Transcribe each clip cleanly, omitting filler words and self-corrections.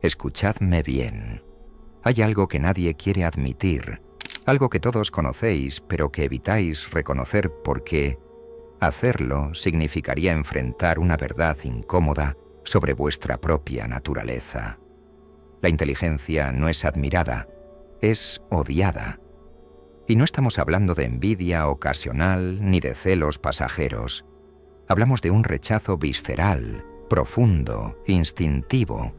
Escuchadme bien. Hay algo que nadie quiere admitir, algo que todos conocéis, pero que evitáis reconocer porque hacerlo significaría enfrentar una verdad incómoda sobre vuestra propia naturaleza. La inteligencia no es admirada, es odiada. Y no estamos hablando de envidia ocasional ni de celos pasajeros. Hablamos de un rechazo visceral, profundo, instintivo.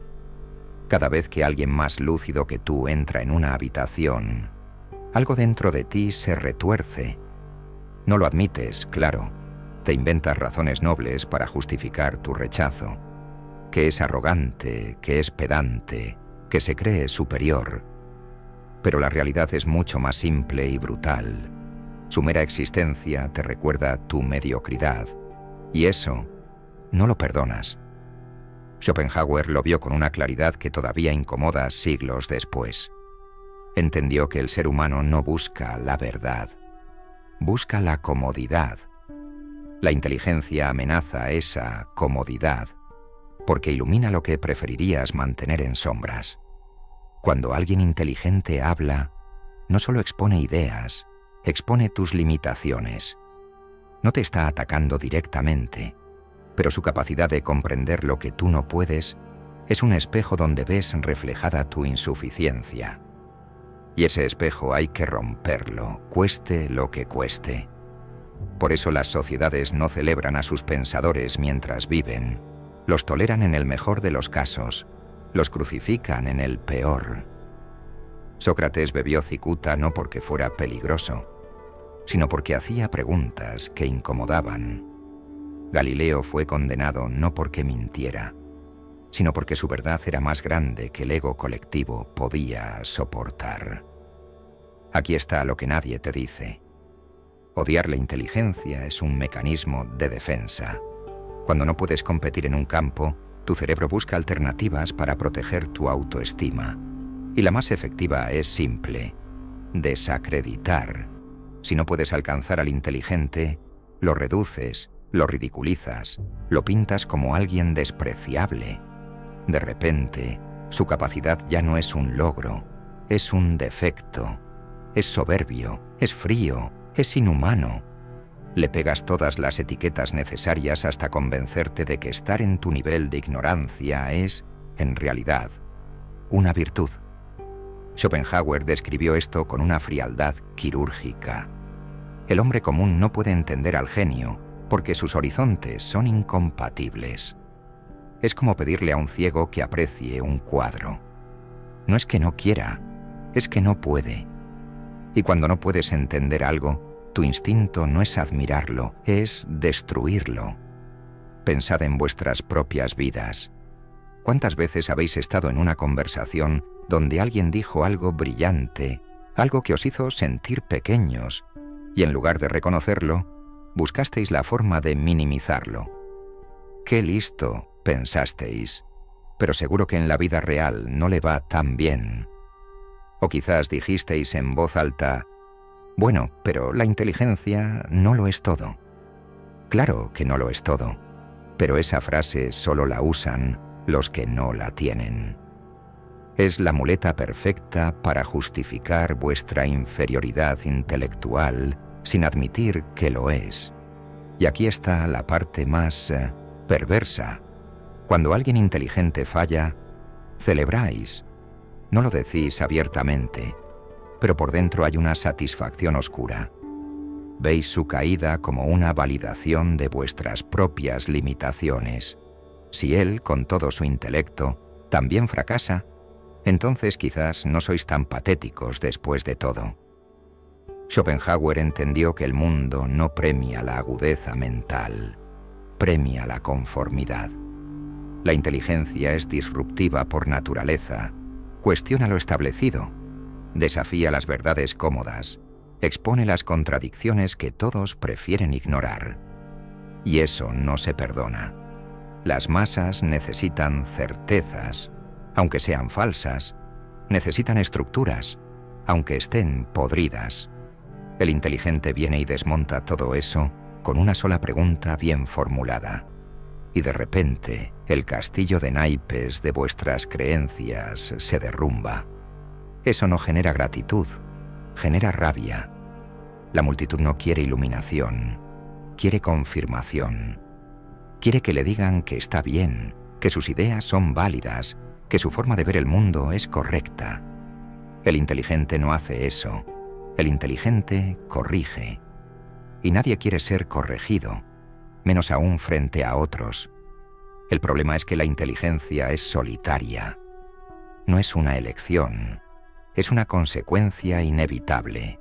Cada vez que alguien más lúcido que tú entra en una habitación, algo dentro de ti se retuerce. No lo admites, claro. Te inventas razones nobles para justificar tu rechazo. Que es arrogante, que es pedante, que se cree superior. Pero la realidad es mucho más simple y brutal. Su mera existencia te recuerda tu mediocridad. Y eso no lo perdonas. Schopenhauer lo vio con una claridad que todavía incomoda siglos después. Entendió que el ser humano no busca la verdad, busca la comodidad. La inteligencia amenaza esa comodidad porque ilumina lo que preferirías mantener en sombras. Cuando alguien inteligente habla, no solo expone ideas, expone tus limitaciones. No te está atacando directamente, pero su capacidad de comprender lo que tú no puedes es un espejo donde ves reflejada tu insuficiencia. Y ese espejo hay que romperlo, cueste lo que cueste. Por eso las sociedades no celebran a sus pensadores mientras viven, los toleran en el mejor de los casos, los crucifican en el peor. Sócrates bebió cicuta no porque fuera peligroso, sino porque hacía preguntas que incomodaban. Galileo fue condenado no porque mintiera, sino porque su verdad era más grande que el ego colectivo podía soportar. Aquí está lo que nadie te dice. Odiar la inteligencia es un mecanismo de defensa. Cuando no puedes competir en un campo, tu cerebro busca alternativas para proteger tu autoestima. Y la más efectiva es simple: desacreditar. Si no puedes alcanzar al inteligente, lo reduces, lo ridiculizas, lo pintas como alguien despreciable. De repente, su capacidad ya no es un logro, es un defecto. Es soberbio, es frío, es inhumano. Le pegas todas las etiquetas necesarias hasta convencerte de que estar en tu nivel de ignorancia es, en realidad, una virtud. Schopenhauer describió esto con una frialdad quirúrgica. El hombre común no puede entender al genio porque sus horizontes son incompatibles. Es como pedirle a un ciego que aprecie un cuadro. No es que no quiera, es que no puede. Y cuando no puedes entender algo, tu instinto no es admirarlo, es destruirlo. Pensad en vuestras propias vidas. ¿Cuántas veces habéis estado en una conversación donde alguien dijo algo brillante, algo que os hizo sentir pequeños, y en lugar de reconocerlo, buscasteis la forma de minimizarlo? ¡Qué listo!, pensasteis, pero seguro que en la vida real no le va tan bien. O quizás dijisteis en voz alta: bueno, pero la inteligencia no lo es todo. Claro que no lo es todo, pero esa frase solo la usan los que no la tienen. Es la muleta perfecta para justificar vuestra inferioridad intelectual sin admitir que lo es. Y aquí está la parte más perversa. Cuando alguien inteligente falla, celebráis. No lo decís abiertamente, pero por dentro hay una satisfacción oscura. Veis su caída como una validación de vuestras propias limitaciones. Si él, con todo su intelecto, también fracasa, entonces quizás no sois tan patéticos después de todo. Schopenhauer entendió que el mundo no premia la agudeza mental, premia la conformidad. La inteligencia es disruptiva por naturaleza, cuestiona lo establecido, desafía las verdades cómodas, expone las contradicciones que todos prefieren ignorar. Y eso no se perdona. Las masas necesitan certezas, aunque sean falsas, necesitan estructuras, aunque estén podridas. El inteligente viene y desmonta todo eso con una sola pregunta bien formulada. y de repente el castillo de naipes de vuestras creencias se derrumba. Eso no genera gratitud, genera rabia. La multitud no quiere iluminación, quiere confirmación. Quiere que le digan que está bien, que sus ideas son válidas, que su forma de ver el mundo es correcta. El inteligente no hace eso. El inteligente corrige. Y nadie quiere ser corregido, menos aún frente a otros. El problema es que la inteligencia es solitaria. No es una elección, es una consecuencia inevitable.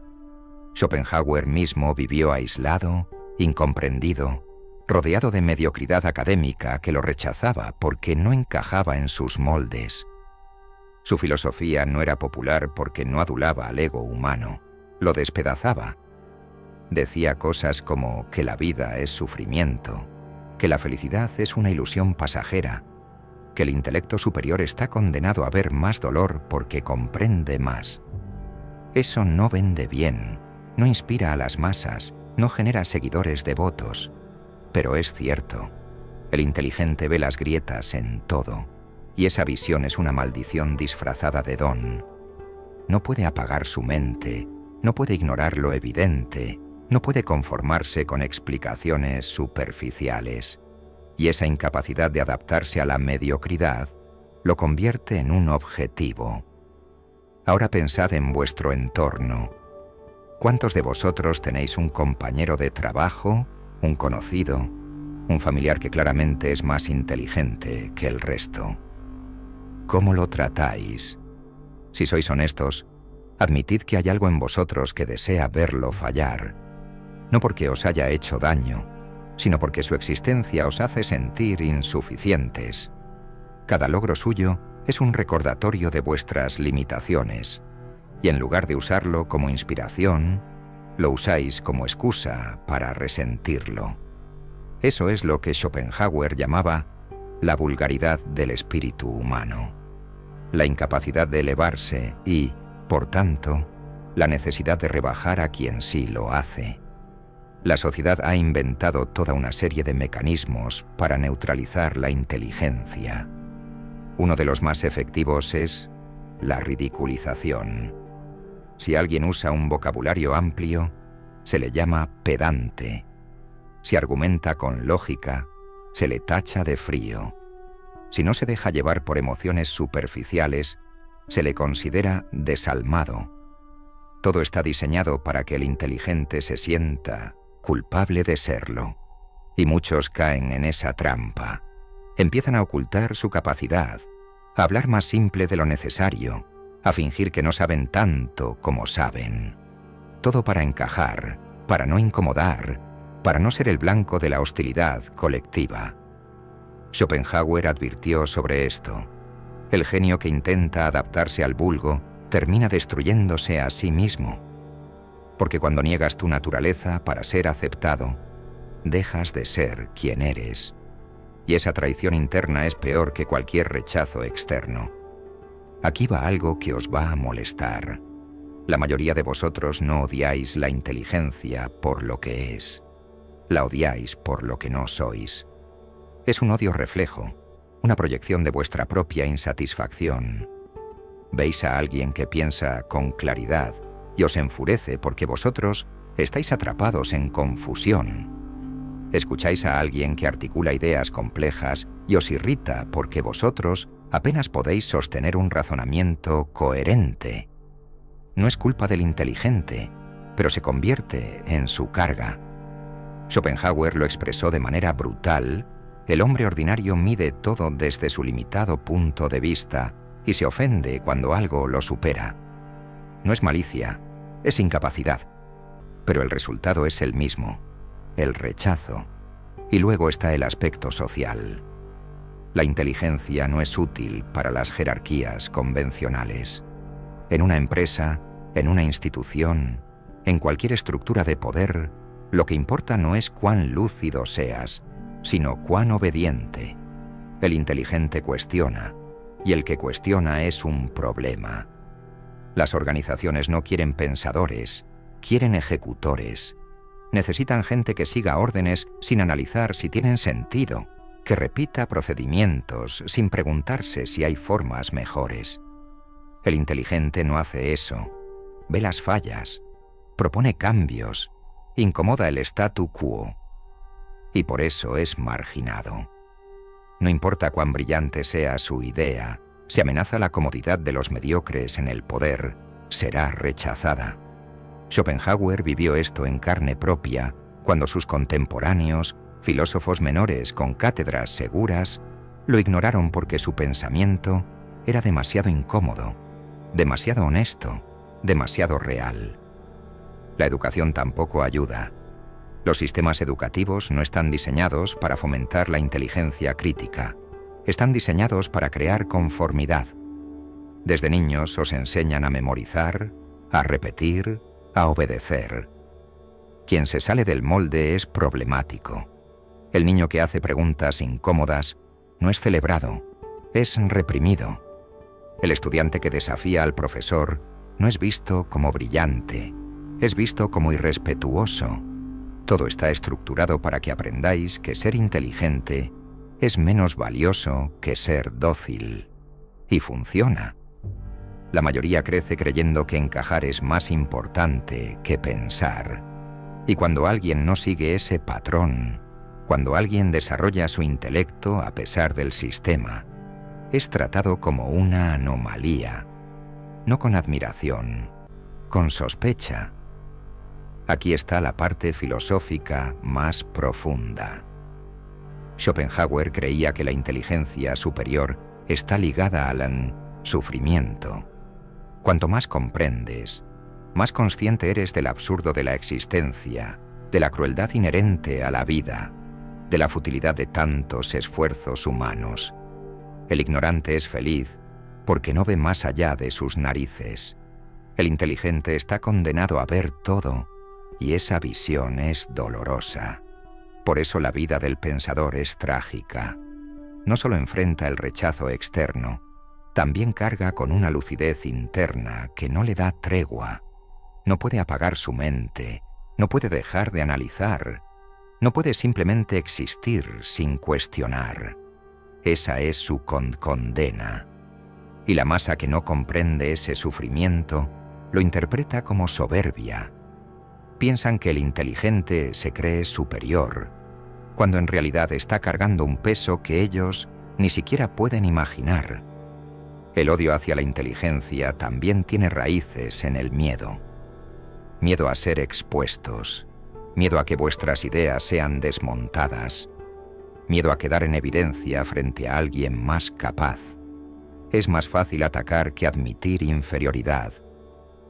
Schopenhauer mismo vivió aislado, incomprendido, rodeado de mediocridad académica que lo rechazaba porque no encajaba en sus moldes. Su filosofía no era popular porque no adulaba al ego humano, lo despedazaba. Decía cosas como que la vida es sufrimiento, que la felicidad es una ilusión pasajera, que el intelecto superior está condenado a ver más dolor porque comprende más. Eso no vende bien, no inspira a las masas, no genera seguidores devotos. Pero es cierto, el inteligente ve las grietas en todo, y esa visión es una maldición disfrazada de don. No puede apagar su mente, no puede ignorar lo evidente, no puede conformarse con explicaciones superficiales, y esa incapacidad de adaptarse a la mediocridad lo convierte en un objetivo. Ahora pensad en vuestro entorno. ¿Cuántos de vosotros tenéis un compañero de trabajo, un conocido, un familiar que claramente es más inteligente que el resto? ¿Cómo lo tratáis? Si sois honestos, admitid que hay algo en vosotros que desea verlo fallar, no porque os haya hecho daño, sino porque su existencia os hace sentir insuficientes. Cada logro suyo es un recordatorio de vuestras limitaciones, y en lugar de usarlo como inspiración, lo usáis como excusa para resentirlo. Eso es lo que Schopenhauer llamaba la vulgaridad del espíritu humano, la incapacidad de elevarse y, por tanto, la necesidad de rebajar a quien sí lo hace. La sociedad ha inventado toda una serie de mecanismos para neutralizar la inteligencia. Uno de los más efectivos es la ridiculización. Si alguien usa un vocabulario amplio, se le llama pedante. Si argumenta con lógica, se le tacha de frío. Si no se deja llevar por emociones superficiales, se le considera desalmado. Todo está diseñado para que el inteligente se sienta culpable de serlo. Y muchos caen en esa trampa. Empiezan a ocultar su capacidad, a hablar más simple de lo necesario, a fingir que no saben tanto como saben. Todo para encajar, para no incomodar, para no ser el blanco de la hostilidad colectiva. Schopenhauer advirtió sobre esto. El genio que intenta adaptarse al vulgo termina destruyéndose a sí mismo. Porque cuando niegas tu naturaleza para ser aceptado, dejas de ser quien eres. Y esa traición interna es peor que cualquier rechazo externo. Aquí va algo que os va a molestar. La mayoría de vosotros no odiáis la inteligencia por lo que es. La odiáis por lo que no sois. Es un odio reflejo, una proyección de vuestra propia insatisfacción. Veis a alguien que piensa con claridad y os enfurece porque vosotros estáis atrapados en confusión. Escucháis a alguien que articula ideas complejas y os irrita porque vosotros apenas podéis sostener un razonamiento coherente. No es culpa del inteligente, pero se convierte en su carga. Schopenhauer lo expresó de manera brutal. El hombre ordinario mide todo desde su limitado punto de vista y se ofende cuando algo lo supera. No es malicia, es incapacidad, pero el resultado es el mismo, el rechazo. Y luego está el aspecto social. La inteligencia no es útil para las jerarquías convencionales. En una empresa, en una institución, en cualquier estructura de poder, lo que importa no es cuán lúcido seas, sino cuán obediente. El inteligente cuestiona, y el que cuestiona es un problema. Las organizaciones no quieren pensadores, quieren ejecutores. Necesitan gente que siga órdenes sin analizar si tienen sentido, que repita procedimientos sin preguntarse si hay formas mejores. El inteligente no hace eso. Ve las fallas, propone cambios, incomoda el statu quo. Y por eso es marginado. No importa cuán brillante sea su idea, si amenaza la comodidad de los mediocres en el poder, será rechazada. Schopenhauer vivió esto en carne propia cuando sus contemporáneos, filósofos menores con cátedras seguras, lo ignoraron porque su pensamiento era demasiado incómodo, demasiado honesto, demasiado real. La educación tampoco ayuda. Los sistemas educativos no están diseñados para fomentar la inteligencia crítica. Están diseñados para crear conformidad. Desde niños os enseñan a memorizar, a repetir, a obedecer. Quien se sale del molde es problemático. El niño que hace preguntas incómodas no es celebrado, es reprimido. El estudiante que desafía al profesor no es visto como brillante, es visto como irrespetuoso. Todo está estructurado para que aprendáis que ser inteligente es menos valioso que ser dócil. Y funciona. La mayoría crece creyendo que encajar es más importante que pensar. Y cuando alguien no sigue ese patrón, cuando alguien desarrolla su intelecto a pesar del sistema, es tratado como una anomalía, no con admiración, con sospecha. Aquí está la parte filosófica más profunda. Schopenhauer creía que la inteligencia superior está ligada al sufrimiento. Cuanto más comprendes, más consciente eres del absurdo de la existencia, de la crueldad inherente a la vida, de la futilidad de tantos esfuerzos humanos. El ignorante es feliz porque no ve más allá de sus narices. El inteligente está condenado a ver todo, y esa visión es dolorosa. Por eso la vida del pensador es trágica. No solo enfrenta el rechazo externo, también carga con una lucidez interna que no le da tregua. No puede apagar su mente, no puede dejar de analizar, no puede simplemente existir sin cuestionar. Esa es su condena. Y la masa que no comprende ese sufrimiento lo interpreta como soberbia. Piensan que el inteligente se cree superior, cuando en realidad está cargando un peso que ellos ni siquiera pueden imaginar. El odio hacia la inteligencia también tiene raíces en el miedo. Miedo a ser expuestos, miedo a que vuestras ideas sean desmontadas, miedo a quedar en evidencia frente a alguien más capaz. Es más fácil atacar que admitir inferioridad.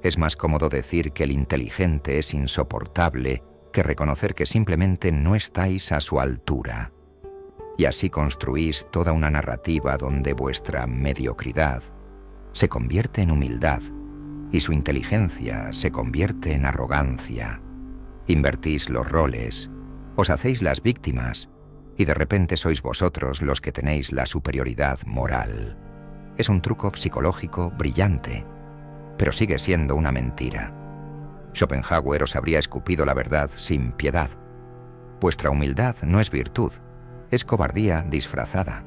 Es más cómodo decir que el inteligente es insoportable que reconocer que simplemente no estáis a su altura. Y así construís toda una narrativa donde vuestra mediocridad se convierte en humildad y su inteligencia se convierte en arrogancia. Invertís los roles, os hacéis las víctimas y de repente sois vosotros los que tenéis la superioridad moral. Es un truco psicológico brillante, pero sigue siendo una mentira. Schopenhauer os habría escupido la verdad sin piedad. Vuestra humildad no es virtud, es cobardía disfrazada.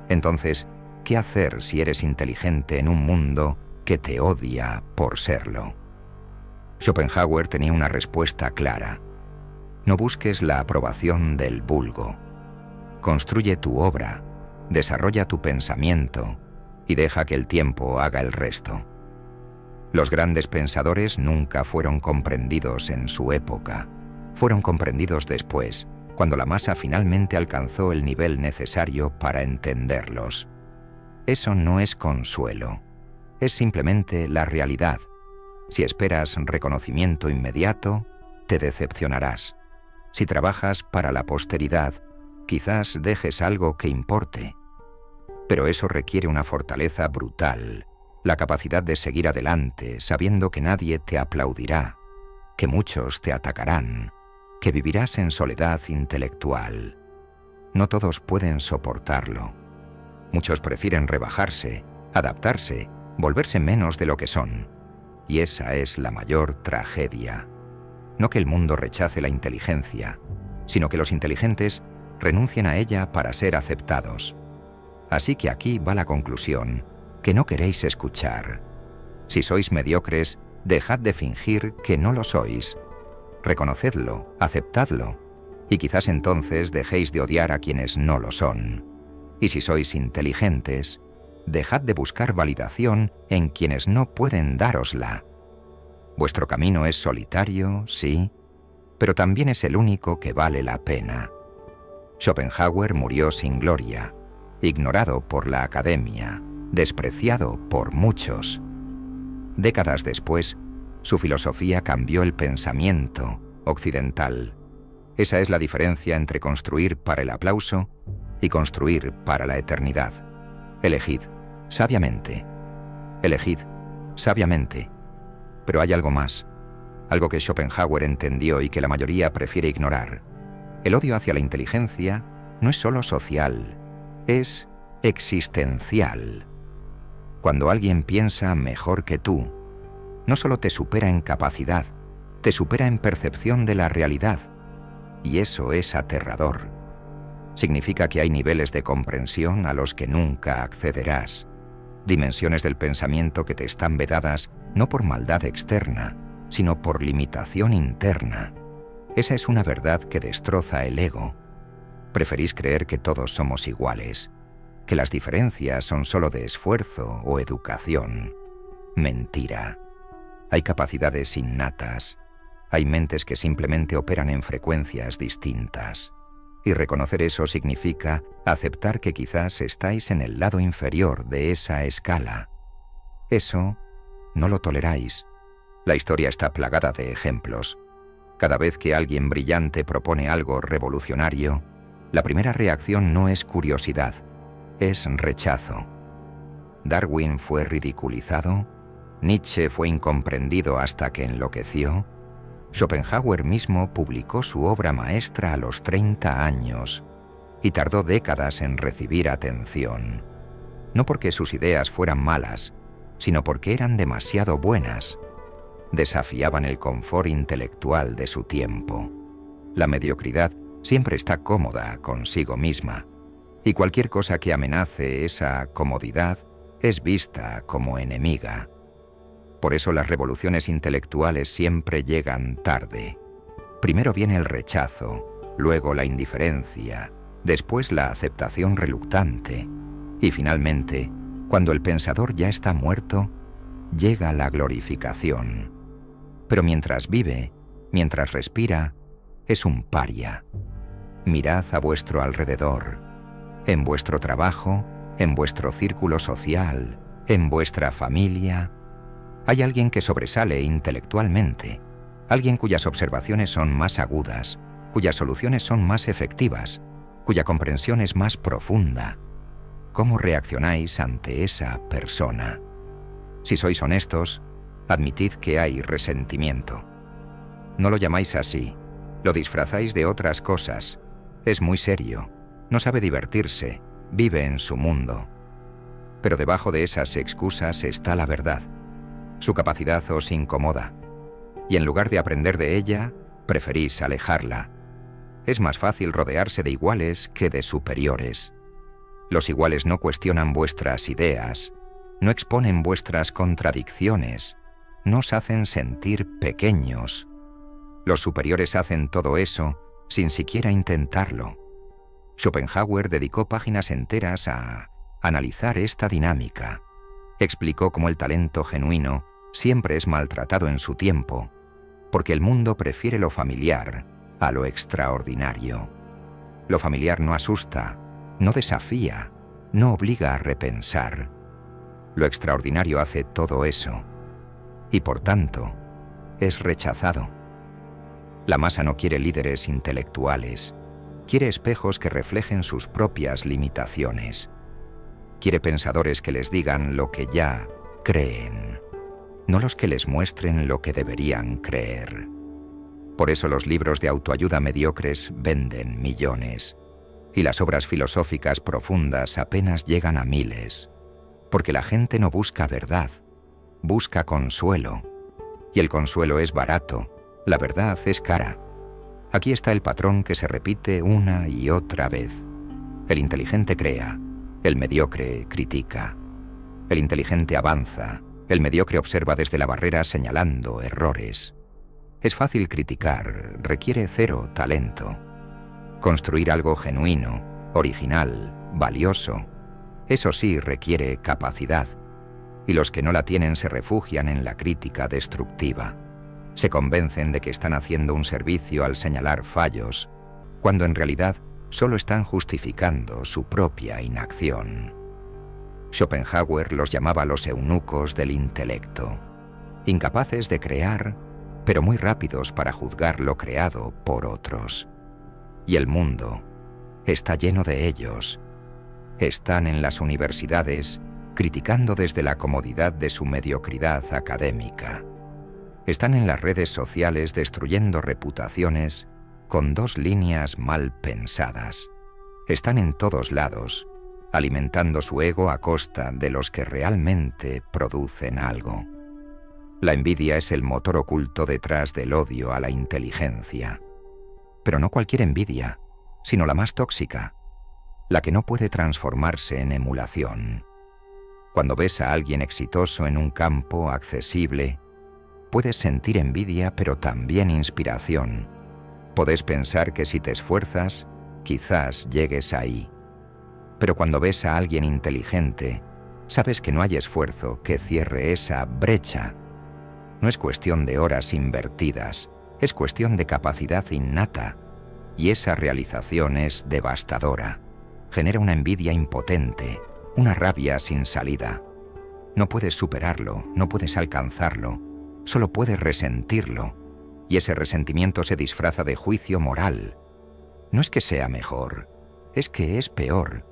Entonces, ¿qué hacer si eres inteligente en un mundo que te odia por serlo? Schopenhauer tenía una respuesta clara. No busques la aprobación del vulgo. Construye tu obra, desarrolla tu pensamiento y deja que el tiempo haga el resto. Los grandes pensadores nunca fueron comprendidos en su época. Fueron comprendidos después, cuando la masa finalmente alcanzó el nivel necesario para entenderlos. Eso no es consuelo, es simplemente la realidad. Si esperas reconocimiento inmediato, te decepcionarás. Si trabajas para la posteridad, quizás dejes algo que importe. Pero eso requiere una fortaleza brutal, la capacidad de seguir adelante sabiendo que nadie te aplaudirá, que muchos te atacarán, que vivirás en soledad intelectual. No todos pueden soportarlo. Muchos prefieren rebajarse, adaptarse, volverse menos de lo que son. Y esa es la mayor tragedia. No que el mundo rechace la inteligencia, sino que los inteligentes renuncien a ella para ser aceptados. Así que aquí va la conclusión, que no queréis escuchar. Si sois mediocres, dejad de fingir que no lo sois. Reconocedlo, aceptadlo, y quizás entonces dejéis de odiar a quienes no lo son. Y si sois inteligentes, dejad de buscar validación en quienes no pueden dárosla. Vuestro camino es solitario, sí, pero también es el único que vale la pena. Schopenhauer murió sin gloria, ignorado por la academia, despreciado por muchos. Décadas después, su filosofía cambió el pensamiento occidental. Esa es la diferencia entre construir para el aplauso y construir para la eternidad. Elegid sabiamente. Elegid sabiamente. Pero hay algo más, algo que Schopenhauer entendió y que la mayoría prefiere ignorar. El odio hacia la inteligencia no es solo social, es existencial. Cuando alguien piensa mejor que tú, no solo te supera en capacidad, te supera en percepción de la realidad. Y eso es aterrador. Significa que hay niveles de comprensión a los que nunca accederás, dimensiones del pensamiento que te están vedadas no por maldad externa, sino por limitación interna. Esa es una verdad que destroza el ego. Preferís creer que todos somos iguales, que las diferencias son solo de esfuerzo o educación. Mentira. Hay capacidades innatas. Hay mentes que simplemente operan en frecuencias distintas. Y reconocer eso significa aceptar que quizás estáis en el lado inferior de esa escala. Eso no lo toleráis. La historia está plagada de ejemplos. Cada vez que alguien brillante propone algo revolucionario, la primera reacción no es curiosidad, es rechazo. Darwin fue ridiculizado, Nietzsche fue incomprendido hasta que enloqueció, Schopenhauer mismo publicó su obra maestra a los 30 años y tardó décadas en recibir atención. No porque sus ideas fueran malas, sino porque eran demasiado buenas. Desafiaban el confort intelectual de su tiempo. La mediocridad siempre está cómoda consigo misma, y cualquier cosa que amenace esa comodidad es vista como enemiga. Por eso las revoluciones intelectuales siempre llegan tarde. Primero viene el rechazo, luego la indiferencia, después la aceptación reluctante, y finalmente, cuando el pensador ya está muerto, llega la glorificación. Pero mientras vive, mientras respira, es un paria. Mirad a vuestro alrededor, en vuestro trabajo, en vuestro círculo social, en vuestra familia. Hay alguien que sobresale intelectualmente, alguien cuyas observaciones son más agudas, cuyas soluciones son más efectivas, cuya comprensión es más profunda. ¿Cómo reaccionáis ante esa persona? Si sois honestos, admitid que hay resentimiento. No lo llamáis así, lo disfrazáis de otras cosas. Es muy serio, no sabe divertirse, vive en su mundo. Pero debajo de esas excusas está la verdad. Su capacidad os incomoda, y en lugar de aprender de ella, preferís alejarla. Es más fácil rodearse de iguales que de superiores. Los iguales no cuestionan vuestras ideas, no exponen vuestras contradicciones, no os hacen sentir pequeños. Los superiores hacen todo eso sin siquiera intentarlo. Schopenhauer dedicó páginas enteras a analizar esta dinámica. Explicó cómo el talento genuino siempre es maltratado en su tiempo, porque el mundo prefiere lo familiar a lo extraordinario. Lo familiar no asusta, no desafía, no obliga a repensar. Lo extraordinario hace todo eso, y por tanto, es rechazado. La masa no quiere líderes intelectuales, quiere espejos que reflejen sus propias limitaciones. Quiere pensadores que les digan lo que ya creen, no los que les muestren lo que deberían creer. Por eso los libros de autoayuda mediocres venden millones, y las obras filosóficas profundas apenas llegan a miles, porque la gente no busca verdad, busca consuelo, y el consuelo es barato, la verdad es cara. Aquí está el patrón que se repite una y otra vez. El inteligente crea, el mediocre critica. El inteligente avanza, el mediocre observa desde la barrera señalando errores. Es fácil criticar, requiere cero talento. Construir algo genuino, original, valioso, eso sí requiere capacidad. Y los que no la tienen se refugian en la crítica destructiva. Se convencen de que están haciendo un servicio al señalar fallos, cuando en realidad solo están justificando su propia inacción. Schopenhauer los llamaba los eunucos del intelecto, incapaces de crear, pero muy rápidos para juzgar lo creado por otros. Y el mundo está lleno de ellos. Están en las universidades criticando desde la comodidad de su mediocridad académica. Están en las redes sociales destruyendo reputaciones con 2 líneas mal pensadas. Están en todos lados, alimentando su ego a costa de los que realmente producen algo. La envidia es el motor oculto detrás del odio a la inteligencia. Pero no cualquier envidia, sino la más tóxica, la que no puede transformarse en emulación. Cuando ves a alguien exitoso en un campo accesible, puedes sentir envidia pero también inspiración. Puedes pensar que si te esfuerzas, quizás llegues ahí. Pero cuando ves a alguien inteligente, sabes que no hay esfuerzo que cierre esa brecha. No es cuestión de horas invertidas, es cuestión de capacidad innata. Y esa realización es devastadora. Genera una envidia impotente, una rabia sin salida. No puedes superarlo, no puedes alcanzarlo, solo puedes resentirlo. Y ese resentimiento se disfraza de juicio moral. No es que sea mejor, es que es peor.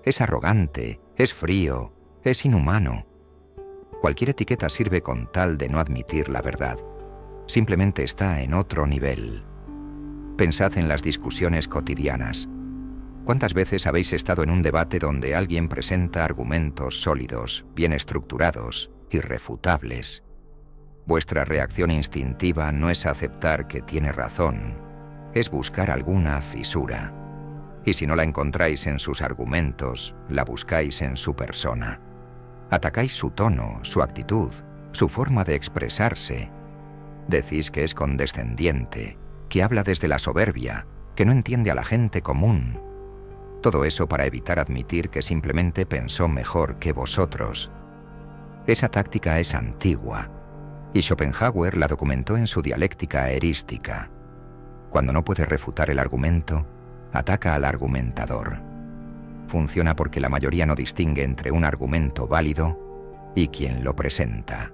Es arrogante, es frío, es inhumano. Cualquier etiqueta sirve con tal de no admitir la verdad. Simplemente está en otro nivel. Pensad en las discusiones cotidianas. ¿Cuántas veces habéis estado en un debate donde alguien presenta argumentos sólidos, bien estructurados, irrefutables? Vuestra reacción instintiva no es aceptar que tiene razón, es buscar alguna fisura. Y si no la encontráis en sus argumentos, la buscáis en su persona. Atacáis su tono, su actitud, su forma de expresarse. Decís que es condescendiente, que habla desde la soberbia, que no entiende a la gente común. Todo eso para evitar admitir que simplemente pensó mejor que vosotros. Esa táctica es antigua, y Schopenhauer la documentó en su dialéctica erística. Cuando no puede refutar el argumento, ataca al argumentador. Funciona porque la mayoría no distingue entre un argumento válido y quien lo presenta.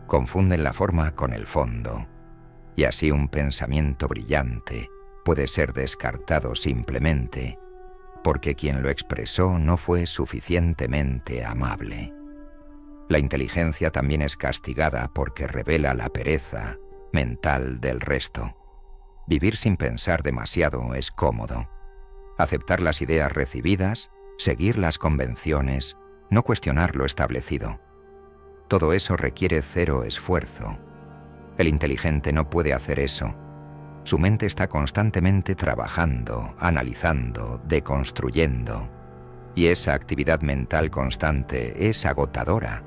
Confunden la forma con el fondo, y así un pensamiento brillante puede ser descartado simplemente porque quien lo expresó no fue suficientemente amable. La inteligencia también es castigada porque revela la pereza mental del resto. Vivir sin pensar demasiado es cómodo. Aceptar las ideas recibidas, seguir las convenciones, no cuestionar lo establecido. Todo eso requiere cero esfuerzo. El inteligente no puede hacer eso. Su mente está constantemente trabajando, analizando, deconstruyendo. Y esa actividad mental constante es agotadora.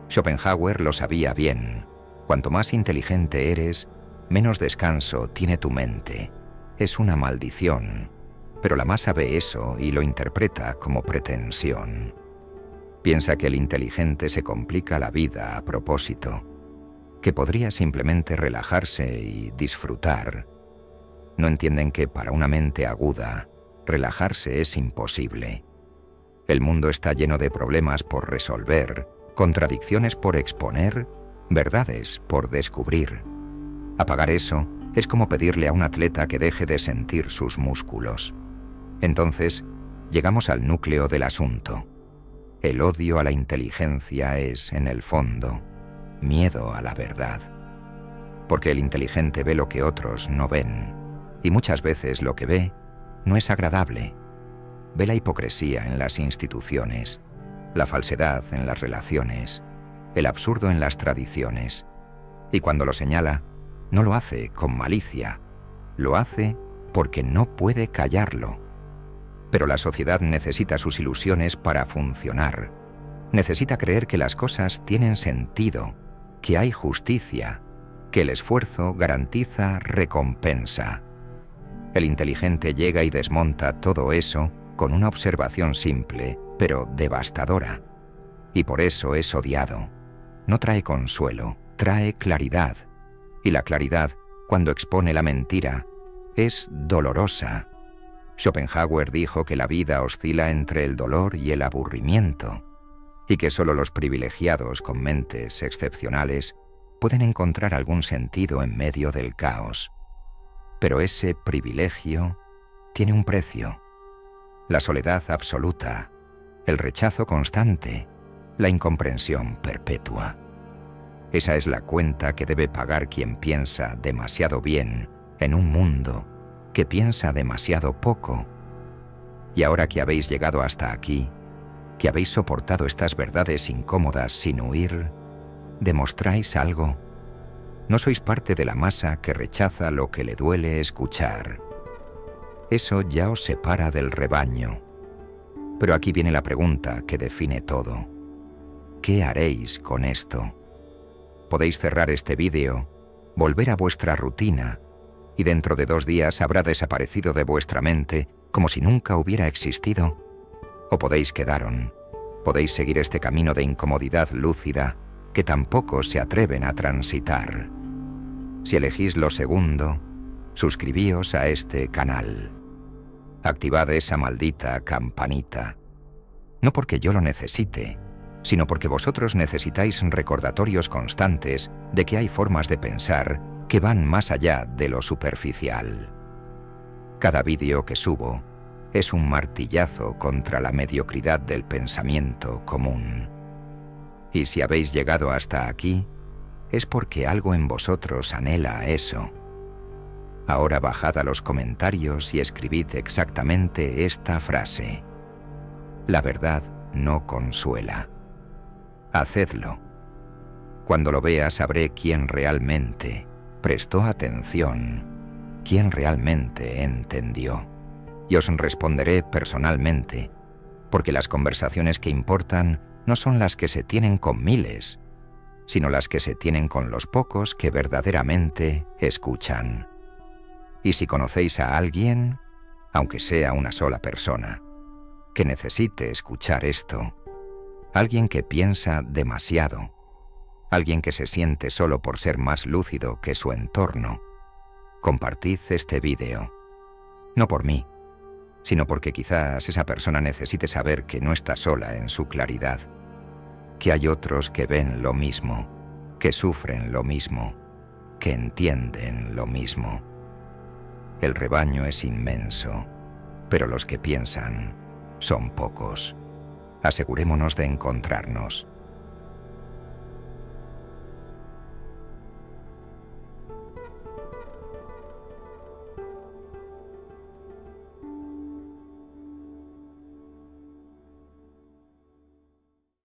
Schopenhauer lo sabía bien. Cuanto más inteligente eres, menos descanso tiene tu mente. Es una maldición. Pero la masa ve eso y lo interpreta como pretensión. Piensa que el inteligente se complica la vida a propósito, que podría simplemente relajarse y disfrutar. No entienden que para una mente aguda, relajarse es imposible. El mundo está lleno de problemas por resolver, contradicciones por exponer, verdades por descubrir. Apagar eso es como pedirle a un atleta que deje de sentir sus músculos. Entonces, llegamos al núcleo del asunto. El odio a la inteligencia es, en el fondo, miedo a la verdad. Porque el inteligente ve lo que otros no ven, y muchas veces lo que ve no es agradable. Ve la hipocresía en las instituciones, la falsedad en las relaciones, el absurdo en las tradiciones. Y cuando lo señala, no lo hace con malicia, Lo hace porque no puede callarlo. Pero la sociedad necesita sus ilusiones para funcionar. Necesita creer que las cosas tienen sentido, que hay justicia, que el esfuerzo garantiza recompensa. El inteligente llega y desmonta todo eso con una observación simple, pero devastadora. Y por eso es odiado. No trae consuelo, trae claridad. Y la claridad, cuando expone la mentira, es dolorosa. Schopenhauer dijo que la vida oscila entre el dolor y el aburrimiento, y que solo los privilegiados con mentes excepcionales pueden encontrar algún sentido en medio del caos. Pero ese privilegio tiene un precio: la soledad absoluta, el rechazo constante, la incomprensión perpetua. Esa es la cuenta que debe pagar quien piensa demasiado bien en un mundo que piensa demasiado poco. Y ahora que habéis llegado hasta aquí, que habéis soportado estas verdades incómodas sin huir, ¿demostráis algo? No sois parte de la masa que rechaza lo que le duele escuchar. Eso ya os separa del rebaño. Pero aquí viene la pregunta que define todo. ¿Qué haréis con esto? Podéis cerrar este vídeo, volver a vuestra rutina, y dentro de 2 días habrá desaparecido de vuestra mente como si nunca hubiera existido. O podéis podéis seguir este camino de incomodidad lúcida que tampoco se atreven a transitar. Si elegís lo segundo, suscribíos a este canal. Activad esa maldita campanita. No porque yo lo necesite, sino porque vosotros necesitáis recordatorios constantes de que hay formas de pensar que van más allá de lo superficial. Cada vídeo que subo es un martillazo contra la mediocridad del pensamiento común. Y si habéis llegado hasta aquí, es porque algo en vosotros anhela eso. Ahora bajad a los comentarios y escribid exactamente esta frase: la verdad no consuela. Hacedlo. Cuando lo vea sabré quién realmente prestó atención, quién realmente entendió. Y os responderé personalmente, porque las conversaciones que importan no son las que se tienen con miles, sino las que se tienen con los pocos que verdaderamente escuchan. Y si conocéis a alguien, aunque sea una sola persona, que necesite escuchar esto, alguien que piensa demasiado, alguien que se siente solo por ser más lúcido que su entorno, compartid este vídeo. No por mí, sino porque quizás esa persona necesite saber que no está sola en su claridad, que hay otros que ven lo mismo, que sufren lo mismo, que entienden lo mismo. El rebaño es inmenso, pero los que piensan son pocos. Asegurémonos de encontrarnos.